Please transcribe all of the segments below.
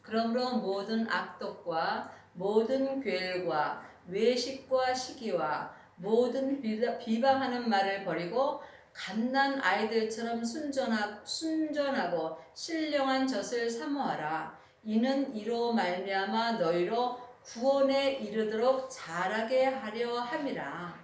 그러므로 모든 악독과 모든 괴일과 외식과 시기와 모든 비방하는 말을 버리고 갓난 아이들처럼 순전하고 신령한 젖을 사모하라. 이는 이로 말미암아 너희로 구원에 이르도록 자라게 하려 함이라.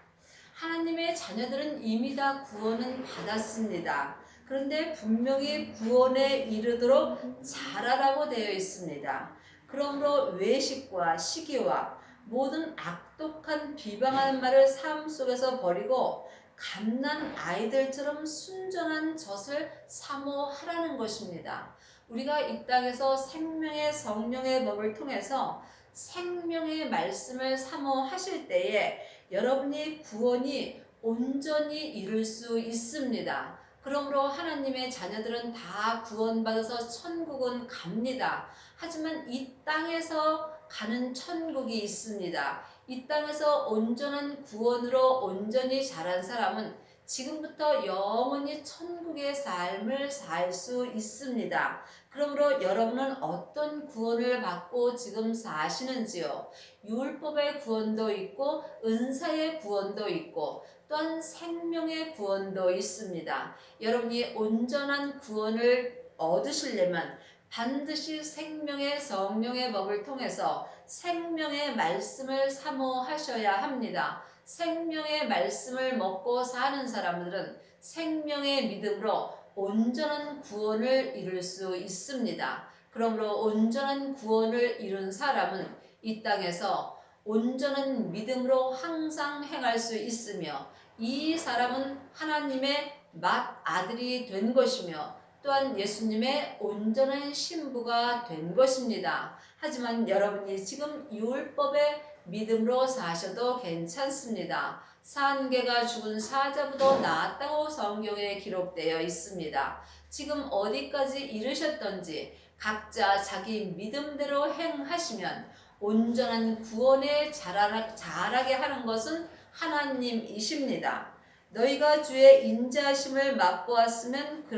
하나님의 자녀들은 이미 다 구원은 받았습니다. 그런데 분명히 구원에 이르도록 자라라고 되어 있습니다. 그러므로 외식과 시기와 모든 악독한 비방하는 말을 삶 속에서 버리고 갓난 아이들처럼 순전한 젖을 사모하라는 것입니다. 우리가 이 땅에서 생명의 성령의 법을 통해서 생명의 말씀을 사모하실 때에 여러분의 구원이 온전히 이룰 수 있습니다. 그러므로 하나님의 자녀들은 다 구원받아서 천국은 갑니다. 하지만 이 땅에서 가는 천국이 있습니다. 이 땅에서 온전한 구원으로 온전히 자란 사람은 지금부터 영원히 천국의 삶을 살 수 있습니다. 그러므로 여러분은 어떤 구원을 받고 지금 사시는지요? 율법의 구원도 있고 은사의 구원도 있고 또한 생명의 구원도 있습니다. 여러분이 온전한 구원을 얻으시려면 반드시 생명의 성령의 법을 통해서 생명의 말씀을 사모하셔야 합니다. 생명의 말씀을 먹고 사는 사람들은 생명의 믿음으로 온전한 구원을 이룰 수 있습니다. 그러므로 온전한 구원을 이룬 사람은 이 땅에서 온전한 믿음으로 항상 행할 수 있으며 이 사람은 하나님의 맏아들이 된 것이며 또한 예수님의 온전한 신부가 된 것입니다. 하지만 여러분이 지금 율법의 믿음으로 사셔도 괜찮습니다. 산개가 죽은 사자보다 낫다고 성경에 기록되어 있습니다. 지금 어디까지 이르셨던지 각자 자기 믿음대로 행하시면 온전한 구원에 자라게 하는 것은 하나님이십니다. 너희가 주의 인자하심을 맛보았으면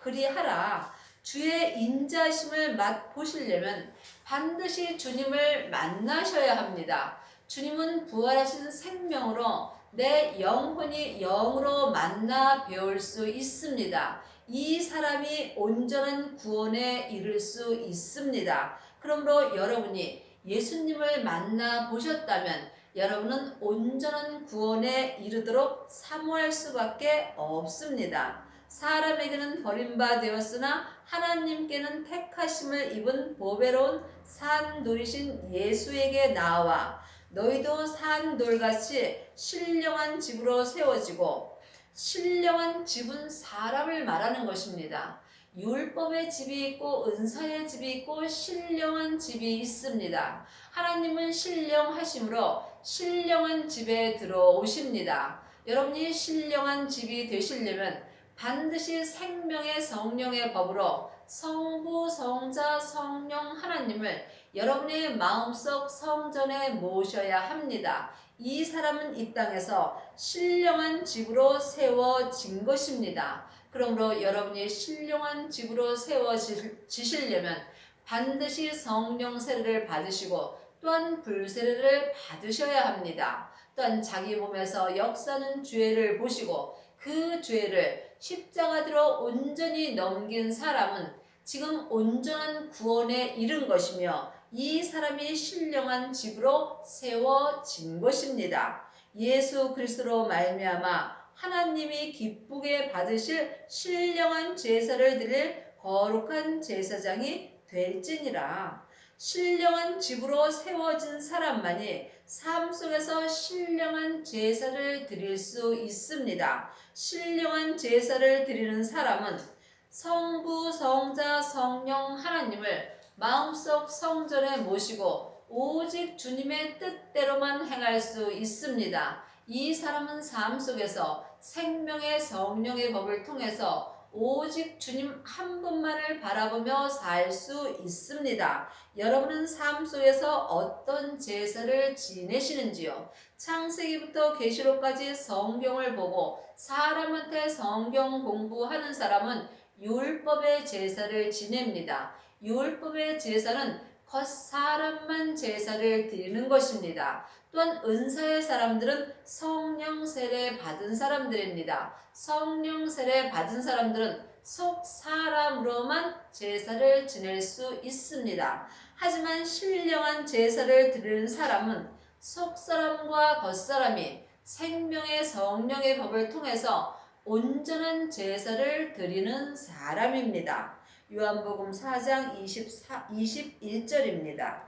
그리하라. 주의 인자하심을 맛보시려면 반드시 주님을 만나셔야 합니다. 주님은 부활하신 생명으로 내 영혼이 영으로 만나 배울 수 있습니다. 이 사람이 온전한 구원에 이를 수 있습니다. 그러므로 여러분이 예수님을 만나 보셨다면 여러분은 온전한 구원에 이르도록 사모할 수밖에 없습니다. 사람에게는 버림받았으나 하나님께는 택하심을 입은 보배로운 산돌이신 예수에게 나와 너희도 산돌같이 신령한 집으로 세워지고, 신령한 집은 사람을 말하는 것입니다. 율법의 집이 있고 은사의 집이 있고 신령한 집이 있습니다. 하나님은 신령하심으로 신령한 집에 들어오십니다. 여러분이 신령한 집이 되시려면 반드시 생명의 성령의 법으로 성부, 성자, 성령 하나님을 여러분의 마음속 성전에 모셔야 합니다. 이 사람은 이 땅에서 신령한 집으로 세워진 것입니다. 그러므로 여러분이 신령한 집으로 세워지시려면 반드시 성령 세례를 받으시고 또한 불세례를 받으셔야 합니다. 또한 자기 몸에서 역사는 죄를 보시고 그 죄를 십자가대로 온전히 넘긴 사람은 지금 온전한 구원에 이른 것이며 이 사람이 신령한 집으로 세워진 것입니다. 예수 그리스도로 말미암아 하나님이 기쁘게 받으실 신령한 제사를 드릴 거룩한 제사장이 될지니라. 신령한 집으로 세워진 사람만이 삶 속에서 신령한 제사를 드릴 수 있습니다. 신령한 제사를 드리는 사람은 성부, 성자, 성령 하나님을 마음속 성전에 모시고 오직 주님의 뜻대로만 행할 수 있습니다. 이 사람은 삶 속에서 생명의 성령의 법을 통해서 오직 주님 한 분만을 바라보며 살 수 있습니다. 여러분은 삶 속에서 어떤 제사를 지내시는지요? 창세기부터 계시록까지 성경을 보고 사람한테 성경 공부하는 사람은 율법의 제사를 지냅니다. 율법의 제사는 겉사람만 제사를 드리는 것입니다. 또한 은사의 사람들은 성령 세례 받은 사람들입니다. 성령 세례 받은 사람들은 속 사람으로만 제사를 지낼 수 있습니다. 하지만 신령한 제사를 드리는 사람은 속 사람과 겉 사람이 생명의 성령의 법을 통해서 온전한 제사를 드리는 사람입니다. 요한복음 4장 21절입니다.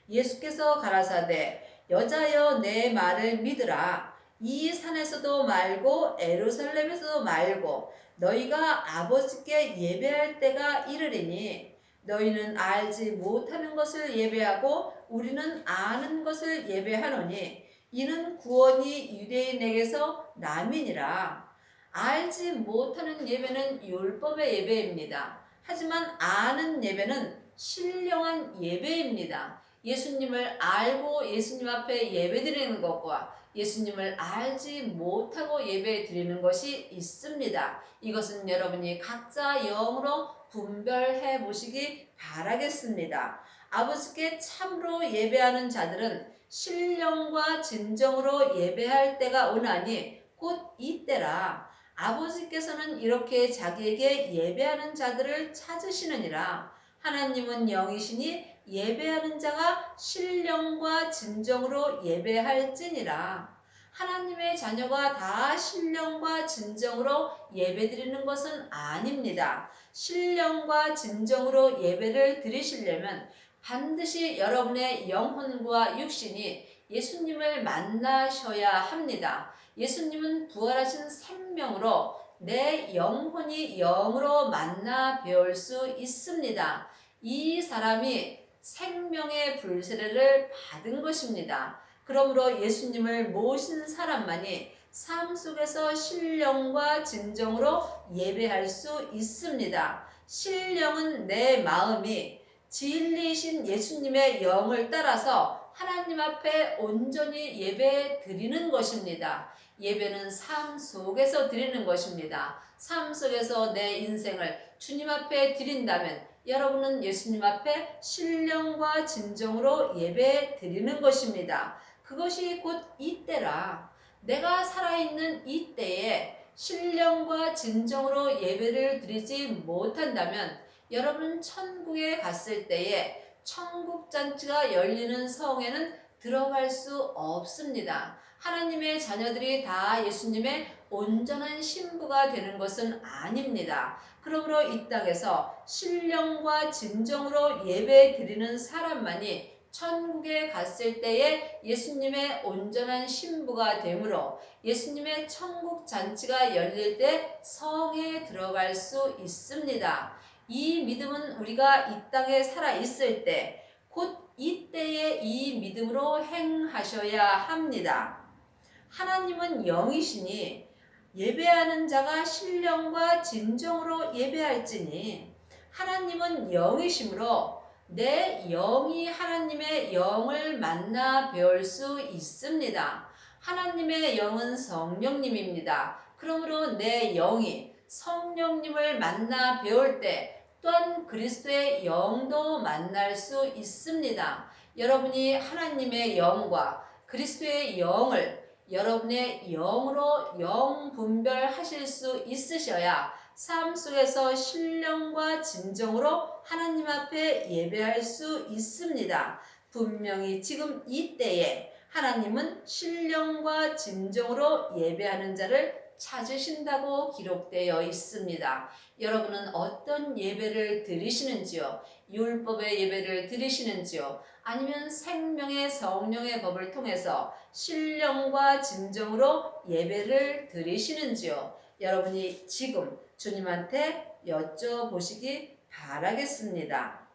예수께서 가라사대 여자여 내 말을 믿으라. 이 산에서도 말고 예루살렘에서도 말고 너희가 아버지께 예배할 때가 이르리니 너희는 알지 못하는 것을 예배하고 우리는 아는 것을 예배하노니 이는 구원이 유대인에게서 남이니라. 알지 못하는 예배는 율법의 예배입니다. 하지만 아는 예배는 신령한 예배입니다. 예수님을 알고 예수님 앞에 예배드리는 것과 예수님을 알지 못하고 예배드리는 것이 있습니다. 이것은 여러분이 각자 영으로 분별해 보시기 바라겠습니다. 아버지께 참으로 예배하는 자들은 신령과 진정으로 예배할 때가 오나니 곧 이때라. 아버지께서는 이렇게 자기에게 예배하는 자들을 찾으시느니라. 하나님은 영이시니 예배하는 자가 신령과 진정으로 예배할지니라. 하나님의 자녀가 다 신령과 진정으로 예배드리는 것은 아닙니다. 신령과 진정으로 예배를 드리시려면 반드시 여러분의 영혼과 육신이 예수님을 만나셔야 합니다. 예수님은 부활하신 생명으로 내 영혼이 영으로 만나 배울 수 있습니다. 이 사람이 생명의 불세례를 받은 것입니다. 그러므로 예수님을 모신 사람만이 삶 속에서 신령과 진정으로 예배할 수 있습니다. 신령은 내 마음이 진리이신 예수님의 영을 따라서 하나님 앞에 온전히 예배 드리는 것입니다. 예배는 삶 속에서 드리는 것입니다. 삶 속에서 내 인생을 주님 앞에 드린다면 여러분은 예수님 앞에 신령과 진정으로 예배 드리는 것입니다. 그것이 곧 이때라. 내가 살아있는 이때에 신령과 진정으로 예배를 드리지 못한다면 여러분 천국에 갔을 때에 천국 잔치가 열리는 성에는 들어갈 수 없습니다. 하나님의 자녀들이 다 예수님의 온전한 신부가 되는 것은 아닙니다. 그러므로 이 땅에서 신령과 진정으로 예배 드리는 사람만이 천국에 갔을 때에 예수님의 온전한 신부가 되므로 예수님의 천국 잔치가 열릴 때 성에 들어갈 수 있습니다. 이 믿음은 우리가 이 땅에 살아 있을 때 곧 이때에 이 믿음으로 행하셔야 합니다. 하나님은 영이시니 예배하는 자가 신령과 진정으로 예배할지니 하나님은 영이시므로 내 영이 하나님의 영을 만나 배울 수 있습니다. 하나님의 영은 성령님입니다. 그러므로 내 영이 성령님을 만나 배울 때 또한 그리스도의 영도 만날 수 있습니다. 여러분이 하나님의 영과 그리스도의 영을 여러분의 영으로 영 분별하실 수 있으셔야 삶 속에서 신령과 진정으로 하나님 앞에 예배할 수 있습니다. 분명히 지금 이때에 하나님은 신령과 진정으로 예배하는 자를 찾으신다고 기록되어 있습니다. 여러분은 어떤 예배를 드리시는지요? 율법의 예배를 드리시는지요? 아니면 생명의 성령의 법을 통해서 신령과 진정으로 예배를 드리시는지요? 여러분이 지금 주님한테 여쭤보시기 바라겠습니다.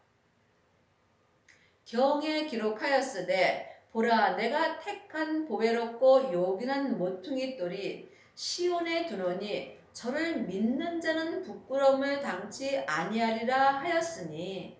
경에 기록하였으되 보라 내가 택한 보배롭고 요긴한 모퉁이 돌이 시온에 두노니 저를 믿는 자는 부끄러움을 당치 아니하리라 하였으니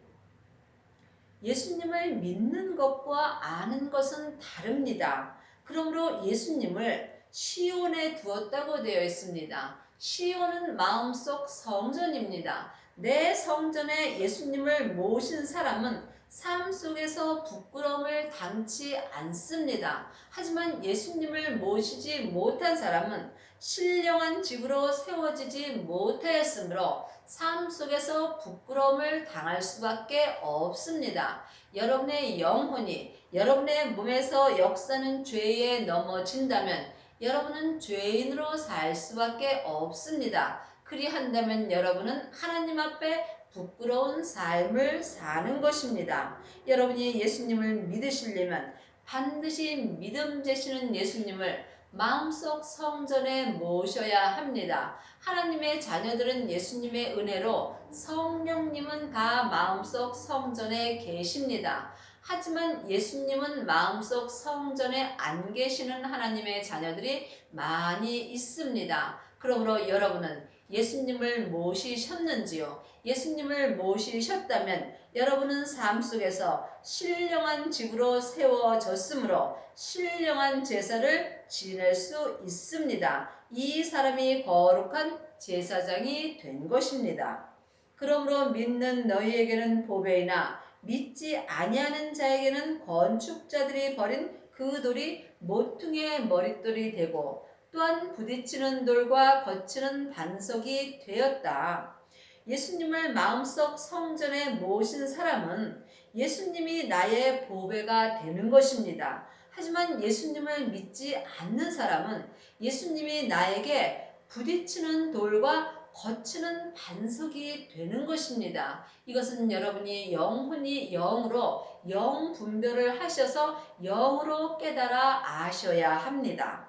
예수님을 믿는 것과 아는 것은 다릅니다. 그러므로 예수님을 시온에 두었다고 되어 있습니다. 시온은 마음속 성전입니다. 내 성전에 예수님을 모신 사람은 삶 속에서 부끄러움을 당치 않습니다. 하지만 예수님을 모시지 못한 사람은 신령한 직으로 세워지지 못하였으므로 삶 속에서 부끄러움을 당할 수밖에 없습니다. 여러분의 영혼이 여러분의 몸에서 역사는 죄에 넘어진다면 여러분은 죄인으로 살 수밖에 없습니다. 그리한다면 여러분은 하나님 앞에 부끄러운 삶을 사는 것입니다. 여러분이 예수님을 믿으시려면 반드시 믿음 되시는 예수님을 마음속 성전에 모셔야 합니다. 하나님의 자녀들은 예수님의 은혜로 성령님은 다 마음속 성전에 계십니다. 하지만 예수님은 마음속 성전에 안 계시는 하나님의 자녀들이 많이 있습니다. 그러므로 여러분은 예수님을 모시셨는지요? 예수님을 모시셨다면 여러분은 삶 속에서 신령한 직으로 세워졌으므로 신령한 제사를 지낼 수 있습니다. 이 사람이 거룩한 제사장이 된 것입니다. 그러므로 믿는 너희에게는 보배이나 믿지 아니하는 자에게는 건축자들이 버린 그 돌이 모퉁이의 머릿돌이 되고 또한 부딪히는 돌과 거치는 반석이 되었다. 예수님을 마음속 성전에 모신 사람은 예수님이 나의 보배가 되는 것입니다. 하지만 예수님을 믿지 않는 사람은 예수님이 나에게 부딪히는 돌과 거치는 반석이 되는 것입니다. 이것은 여러분이 영혼이 영으로 영 분별을 하셔서 영으로 깨달아 아셔야 합니다.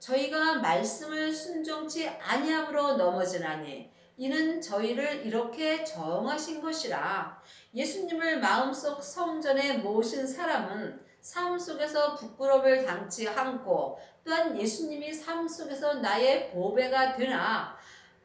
저희가 말씀을 순종치 아니함으로 넘어지나니 이는 저희를 이렇게 정하신 것이라. 예수님을 마음속 성전에 모신 사람은 삶 속에서 부끄러움을 당치 않고 또한 예수님이 삶 속에서 나의 보배가 되나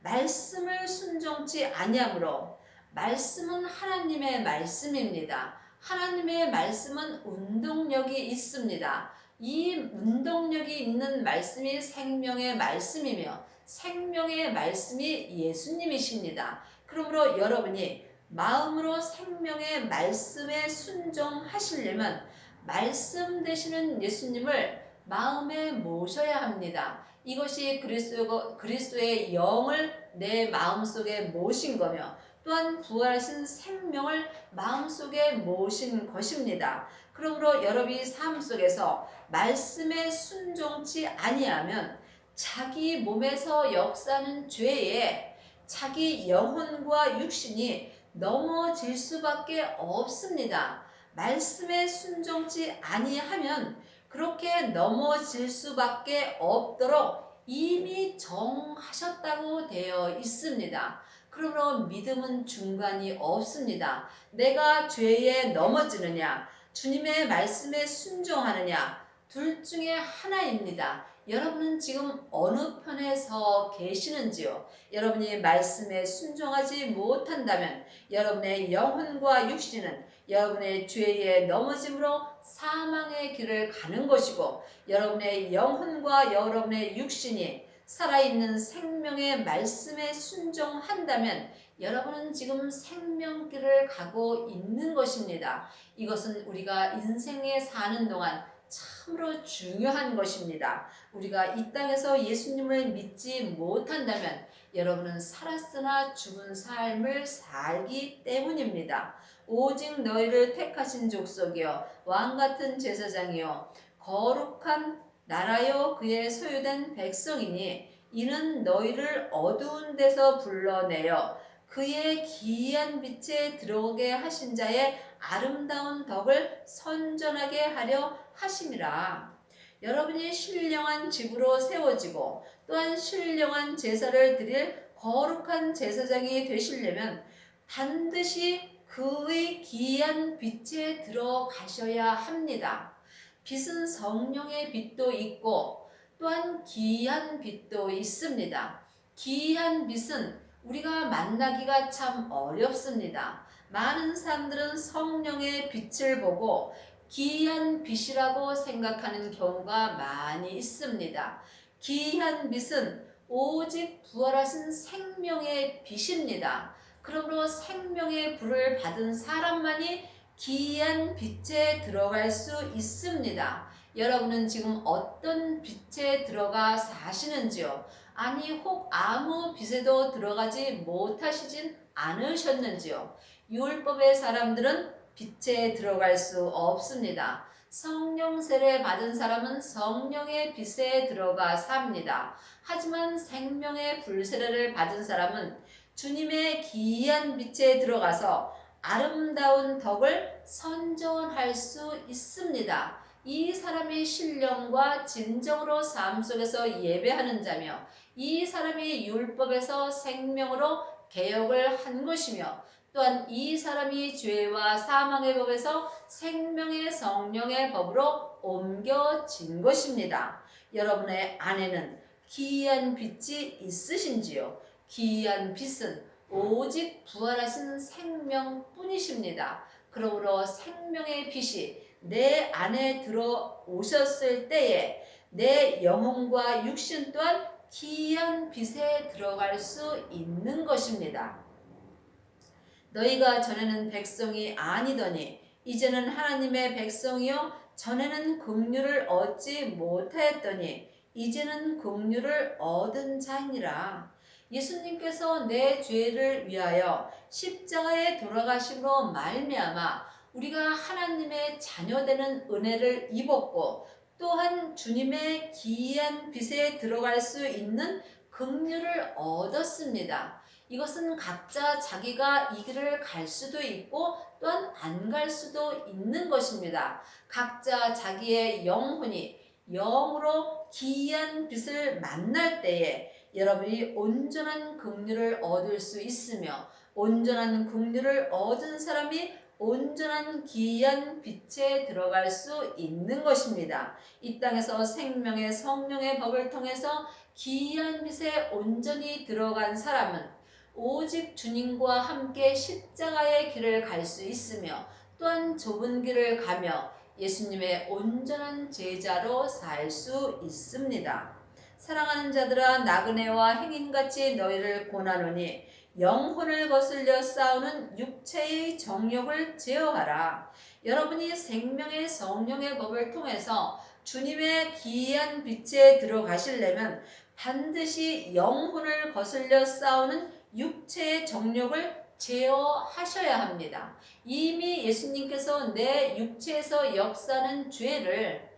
말씀을 순종치 아니함으로. 말씀은 하나님의 말씀입니다. 하나님의 말씀은 운동력이 있습니다. 이 운동력이 있는 말씀이 생명의 말씀이며 생명의 말씀이 예수님이십니다. 그러므로 여러분이 마음으로 생명의 말씀에 순종하시려면 말씀 되시는 예수님을 마음에 모셔야 합니다. 이것이 그리스도의 영을 내 마음속에 모신 거며 또한 부활하신 생명을 마음속에 모신 것입니다. 그러므로 여러분이 삶 속에서 말씀에 순종치 아니하면 자기 몸에서 역사하는 죄에 자기 영혼과 육신이 넘어질 수밖에 없습니다. 말씀에 순종치 아니하면 그렇게 넘어질 수밖에 없도록 이미 정하셨다고 되어 있습니다. 그러므로 믿음은 중간이 없습니다. 내가 죄에 넘어지느냐 주님의 말씀에 순종하느냐 둘 중에 하나입니다. 여러분은 지금 어느 편에 서 계시는지요? 여러분이 말씀에 순종하지 못한다면 여러분의 영혼과 육신은 여러분의 죄에 넘어짐으로 사망의 길을 가는 것이고 여러분의 영혼과 여러분의 육신이 살아있는 생명의 말씀에 순종한다면 여러분은 지금 생명길을 가고 있는 것입니다. 이것은 우리가 인생에 사는 동안 참으로 중요한 것입니다. 우리가 이 땅에서 예수님을 믿지 못한다면 여러분은 살았으나 죽은 삶을 살기 때문입니다. 오직 너희를 택하신 족속이요 왕같은 제사장이요 거룩한 나라요 그의 소유된 백성이니 이는 너희를 어두운 데서 불러내어 그의 기이한 빛에 들어오게 하신 자의 아름다운 덕을 선전하게 하려 하심이라. 여러분이 신령한 집으로 세워지고 또한 신령한 제사를 드릴 거룩한 제사장이 되시려면 반드시 그의 기이한 빛에 들어가셔야 합니다. 빛은 성령의 빛도 있고 또한 기이한 빛도 있습니다. 기이한 빛은 우리가 만나기가 참 어렵습니다. 많은 사람들은 성령의 빛을 보고 기이한 빛이라고 생각하는 경우가 많이 있습니다. 기이한 빛은 오직 부활하신 생명의 빛입니다. 그러므로 생명의 불을 받은 사람만이 기이한 빛에 들어갈 수 있습니다. 여러분은 지금 어떤 빛에 들어가 사시는지요? 아니 혹 아무 빛에도 들어가지 못하시진 않으셨는지요? 율법의 사람들은 빛에 들어갈 수 없습니다. 성령 세례 받은 사람은 성령의 빛에 들어가 삽니다. 하지만 생명의 불세례를 받은 사람은 주님의 기이한 빛에 들어가서 아름다운 덕을 선전할 수 있습니다. 이 사람이 신령과 진정으로 삶 속에서 예배하는 자며 이 사람이 율법에서 생명으로 개혁을 한 것이며 또한 이 사람이 죄와 사망의 법에서 생명의 성령의 법으로 옮겨진 것입니다. 여러분의 안에는 기이한 빛이 있으신지요? 기이한 빛은 오직 부활하신 생명뿐이십니다. 그러므로 생명의 빛이 내 안에 들어오셨을 때에 내 영혼과 육신 또한 기이한 빛에 들어갈 수 있는 것입니다. 너희가 전에는 백성이 아니더니 이제는 하나님의 백성이요 전에는 긍휼을 얻지 못하였더니 이제는 긍휼을 얻은 자니라. 예수님께서 내 죄를 위하여 십자가에 돌아가심으로 말미암아 우리가 하나님의 자녀되는 은혜를 입었고 또한 주님의 기이한 빛에 들어갈 수 있는 긍휼을 얻었습니다. 이것은 각자 자기가 이 길을 갈 수도 있고 또한 안 갈 수도 있는 것입니다. 각자 자기의 영혼이 영으로 기이한 빛을 만날 때에 여러분이 온전한 긍휼을 얻을 수 있으며 온전한 긍휼을 얻은 사람이 온전한 기이한 빛에 들어갈 수 있는 것입니다. 이 땅에서 생명의 성령의 법을 통해서 기이한 빛에 온전히 들어간 사람은 오직 주님과 함께 십자가의 길을 갈 수 있으며 또한 좁은 길을 가며 예수님의 온전한 제자로 살 수 있습니다. 사랑하는 자들아 나그네와 행인같이 너희를 권하노니 영혼을 거슬려 싸우는 육체의 정욕을 제어하라. 여러분이 생명의 성령의 법을 통해서 주님의 기이한 빛에 들어가시려면 반드시 영혼을 거슬려 싸우는 육체의 정욕을 제어하셔야 합니다. 이미 예수님께서 내 육체에서 역사하는 죄를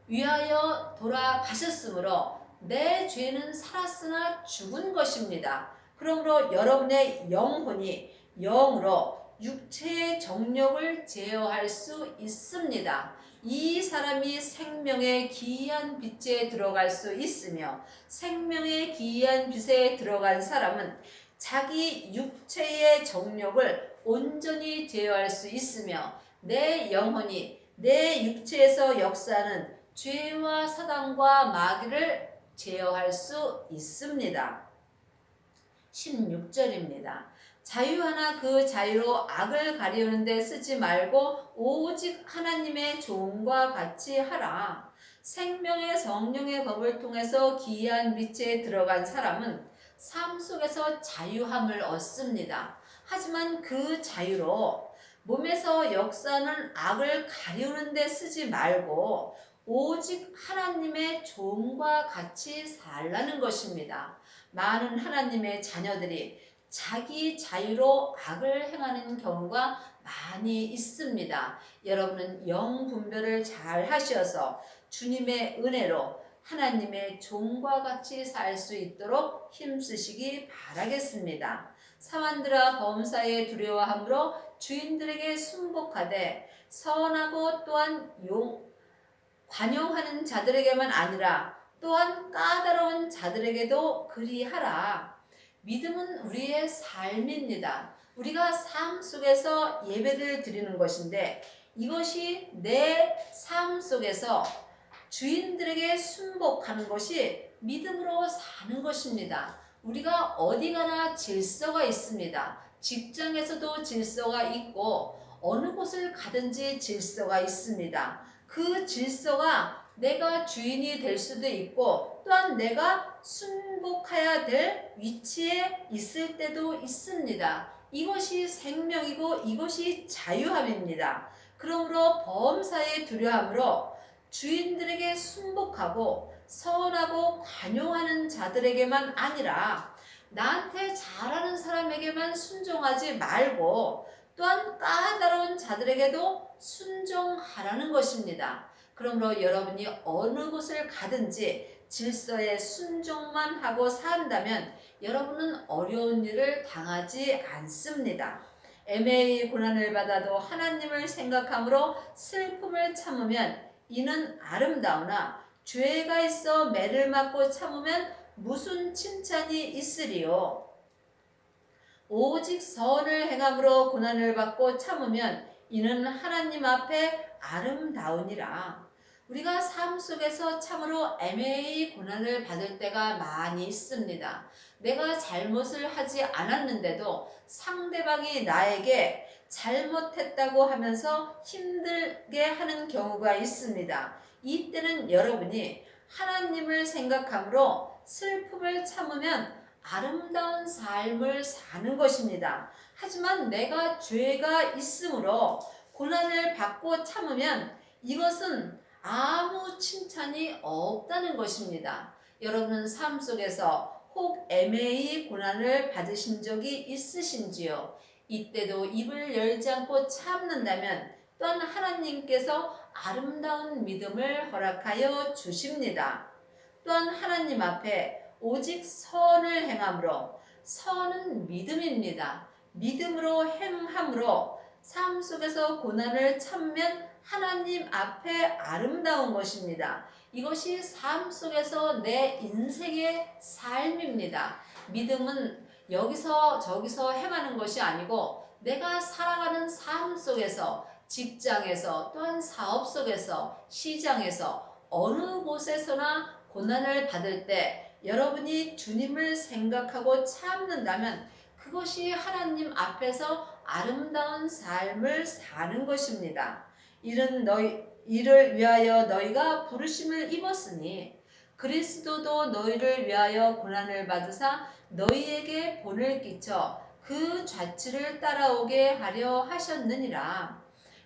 위하여 돌아가셨으므로 내 죄는 살았으나 죽은 것입니다. 그러므로 여러분의 영혼이 영으로 육체의 정욕을 제어할 수 있습니다. 이 사람이 생명의 기이한 빛에 들어갈 수 있으며 생명의 기이한 빛에 들어간 사람은 자기 육체의 정욕을 온전히 제어할 수 있으며 내 영혼이 내 육체에서 역사하는 죄와 사단과 마귀를 제어할 수 있습니다. 16절입니다. 자유하나 그 자유로 악을 가리우는 데 쓰지 말고 오직 하나님의 종과 같이 하라. 생명의 성령의 법을 통해서 기이한 빛에 들어간 사람은 삶 속에서 자유함을 얻습니다. 하지만 그 자유로 몸에서 역사하는 악을 가리우는 데 쓰지 말고 오직 하나님의 종과 같이 살라는 것입니다. 많은 하나님의 자녀들이 자기 자유로 악을 행하는 경우가 많이 있습니다. 여러분은 영 분별을 잘 하셔서 주님의 은혜로 하나님의 종과 같이 살 수 있도록 힘쓰시기 바라겠습니다. 사환들아 범사에 두려워함으로 주인들에게 순복하되 선하고 또한 관용하는 자들에게만 아니라 또한 까다로운 자들에게도 그리하라. 믿음은 우리의 삶입니다. 우리가 삶 속에서 예배를 드리는 것인데 이것이 내 삶 속에서 주인들에게 순복하는 것이 믿음으로 사는 것입니다. 우리가 어디 가나 질서가 있습니다. 직장에서도 질서가 있고 어느 곳을 가든지 질서가 있습니다. 그 질서가 내가 주인이 될 수도 있고 또한 내가 순복해야 될 위치에 있을 때도 있습니다. 이것이 생명이고 이것이 자유함입니다. 그러므로 범사에 두려함으로 주인들에게 순복하고 선하고 관용하는 자들에게만 아니라 나한테 잘하는 사람에게만 순종하지 말고 또한 까다로운 자들에게도 순종하라는 것입니다. 그러므로 여러분이 어느 곳을 가든지 질서에 순종만 하고 산다면 여러분은 어려운 일을 당하지 않습니다. 애매히 고난을 받아도 하나님을 생각함으로 슬픔을 참으면 이는 아름다우나 죄가 있어 매를 맞고 참으면 무슨 칭찬이 있으리요. 오직 선을 행함으로 고난을 받고 참으면 이는 하나님 앞에 아름다우니라. 우리가 삶 속에서 참으로 애매히 고난을 받을 때가 많이 있습니다. 내가 잘못을 하지 않았는데도 상대방이 나에게 잘못했다고 하면서 힘들게 하는 경우가 있습니다. 이때는 여러분이 하나님을 생각함으로 슬픔을 참으면 아름다운 삶을 사는 것입니다. 하지만 내가 죄가 있으므로 고난을 받고 참으면 이것은 아무 칭찬이 없다는 것입니다. 여러분은 삶 속에서 혹 애매히 고난을 받으신 적이 있으신지요? 이때도 입을 열지 않고 참는다면 또한 하나님께서 아름다운 믿음을 허락하여 주십니다. 또한 하나님 앞에 오직 선을 행함으로, 선은 믿음입니다. 믿음으로 행함으로 삶 속에서 고난을 참으면 하나님 앞에 아름다운 것입니다. 이것이 삶 속에서 내 인생의 삶입니다. 믿음은 여기서 저기서 행하는 것이 아니고 내가 살아가는 삶 속에서, 직장에서, 또한 사업 속에서, 시장에서 어느 곳에서나 고난을 받을 때 여러분이 주님을 생각하고 참는다면 그것이 하나님 앞에서 아름다운 삶을 사는 것입니다. 이를 위하여 너희가 부르심을 입었으니 그리스도도 너희를 위하여 고난을 받으사 너희에게 본을 끼쳐 그 좌치를 따라오게 하려 하셨느니라.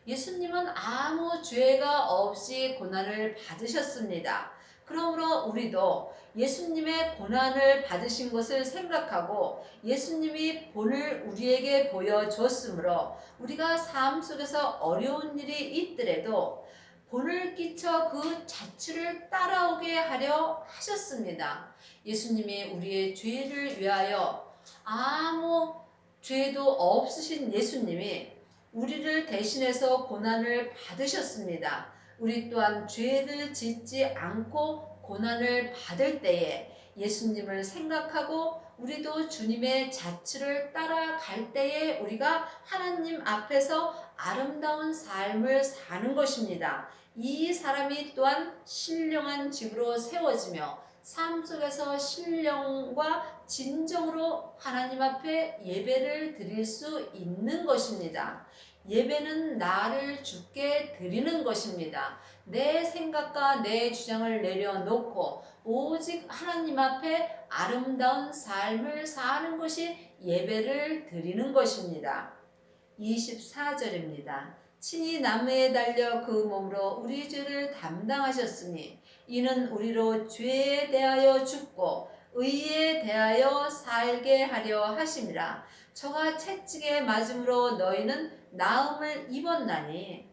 예수님은 아무 죄가 없이 고난을 받으셨습니다. 그러므로 우리도 예수님의 고난을 받으신 것을 생각하고 예수님이 본을 우리에게 보여줬으므로 우리가 삶 속에서 어려운 일이 있더라도 본을 끼쳐 그 자취를 따라오게 하려 하셨습니다. 예수님이 우리의 죄를 위하여 아무 죄도 없으신 예수님이 우리를 대신해서 고난을 받으셨습니다. 우리 또한 죄를 짓지 않고 고난을 받을 때에 예수님을 생각하고 우리도 주님의 자취를 따라갈 때에 우리가 하나님 앞에서 아름다운 삶을 사는 것입니다. 이 사람이 또한 신령한 집으로 세워지며 삶 속에서 신령과 진정으로 하나님 앞에 예배를 드릴 수 있는 것입니다. 예배는 나를 주께 드리는 것입니다. 내 생각과 내 주장을 내려놓고 오직 하나님 앞에 아름다운 삶을 사는 것이 예배를 드리는 것입니다. 24절입니다. 친히 나무에 달려 그 몸으로 우리 죄를 담당하셨으니 이는 우리로 죄에 대하여 죽고 의에 대하여 살게 하려 하심이라. 저가 채찍에 맞음으로 너희는 나음을 입었나니.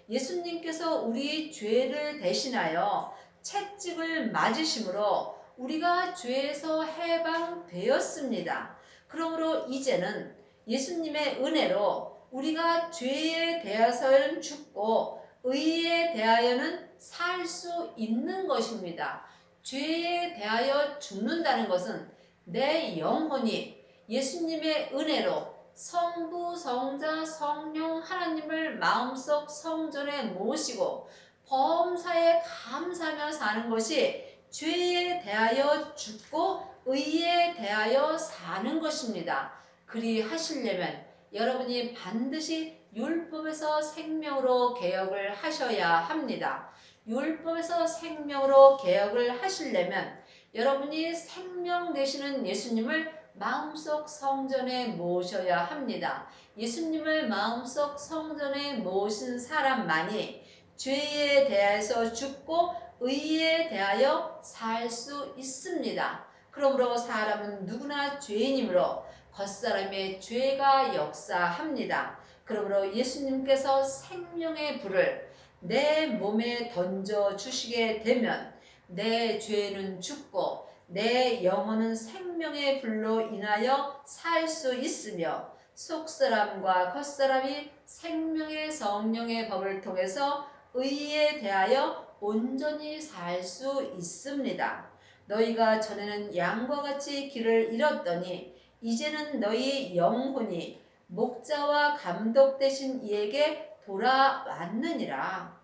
예수님께서 우리 죄를 대신하여 채찍을 맞으심으로 우리가 죄에서 해방되었습니다. 그러므로 이제는 예수님의 은혜로 우리가 죄에 대해서는 죽고 의에 대하여는 살 수 있는 것입니다. 죄에 대하여 죽는다는 것은 내 영혼이 예수님의 은혜로 성부, 성자, 성령 하나님을 마음속 성전에 모시고 범사에 감사하며 사는 것이 죄에 대하여 죽고 의에 대하여 사는 것입니다. 그리 하시려면 여러분이 반드시 율법에서 생명으로 개혁을 하셔야 합니다. 율법에서 생명으로 개혁을 하시려면 여러분이 생명 되시는 예수님을 마음속 성전에 모셔야 합니다. 예수님을 마음속 성전에 모신 사람만이 죄에 대해서 죽고 의에 대하여 살 수 있습니다. 그러므로 사람은 누구나 죄인이므로 겉사람의 죄가 역사합니다. 그러므로 예수님께서 생명의 불을 내 몸에 던져 주시게 되면 내 죄는 죽고 내 영혼은 생명의 불로 인하여 살 수 있으며 속사람과 겉사람이 생명의 성령의 법을 통해서 의에 대하여 온전히 살 수 있습니다. 너희가 전에는 양과 같이 길을 잃었더니 이제는 너희 영혼이 목자와 감독 되신 이에게 돌아왔느니라.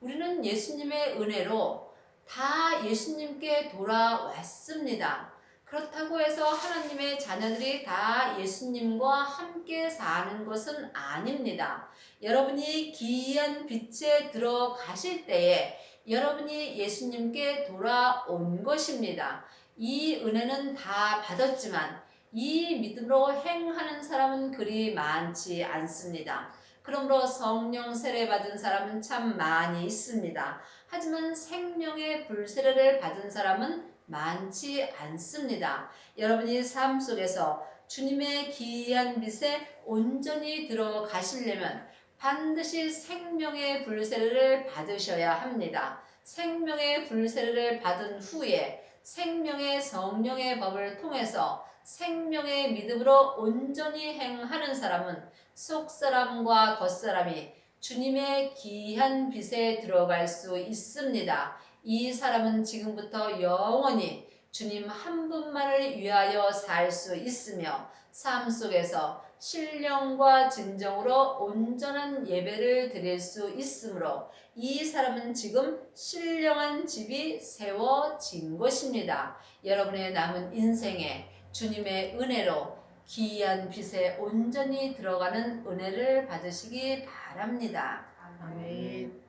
우리는 예수님의 은혜로 다 예수님께 돌아왔습니다. 그렇다고 해서 하나님의 자녀들이 다 예수님과 함께 사는 것은 아닙니다. 여러분이 기이한 빛에 들어가실 때에 여러분이 예수님께 돌아온 것입니다. 이 은혜는 다 받았지만 이 믿음으로 행하는 사람은 그리 많지 않습니다. 그러므로 성령 세례 받은 사람은 참 많이 있습니다. 하지만 생명의 불세례를 받은 사람은 많지 않습니다. 여러분이 삶 속에서 주님의 기이한 빛에 온전히 들어가시려면 반드시 생명의 불세례를 받으셔야 합니다. 생명의 불세례를 받은 후에 생명의 성령의 법을 통해서 생명의 믿음으로 온전히 행하는 사람은 속사람과 겉사람이 주님의 기이한 빛에 들어갈 수 있습니다. 이 사람은 지금부터 영원히 주님 한 분만을 위하여 살 수 있으며 삶 속에서 신령과 진정으로 온전한 예배를 드릴 수 있으므로 이 사람은 지금 신령한 집이 세워진 것입니다. 여러분의 남은 인생에 주님의 은혜로 기이한 빛에 온전히 들어가는 은혜를 받으시기 바랍니다. 아멘.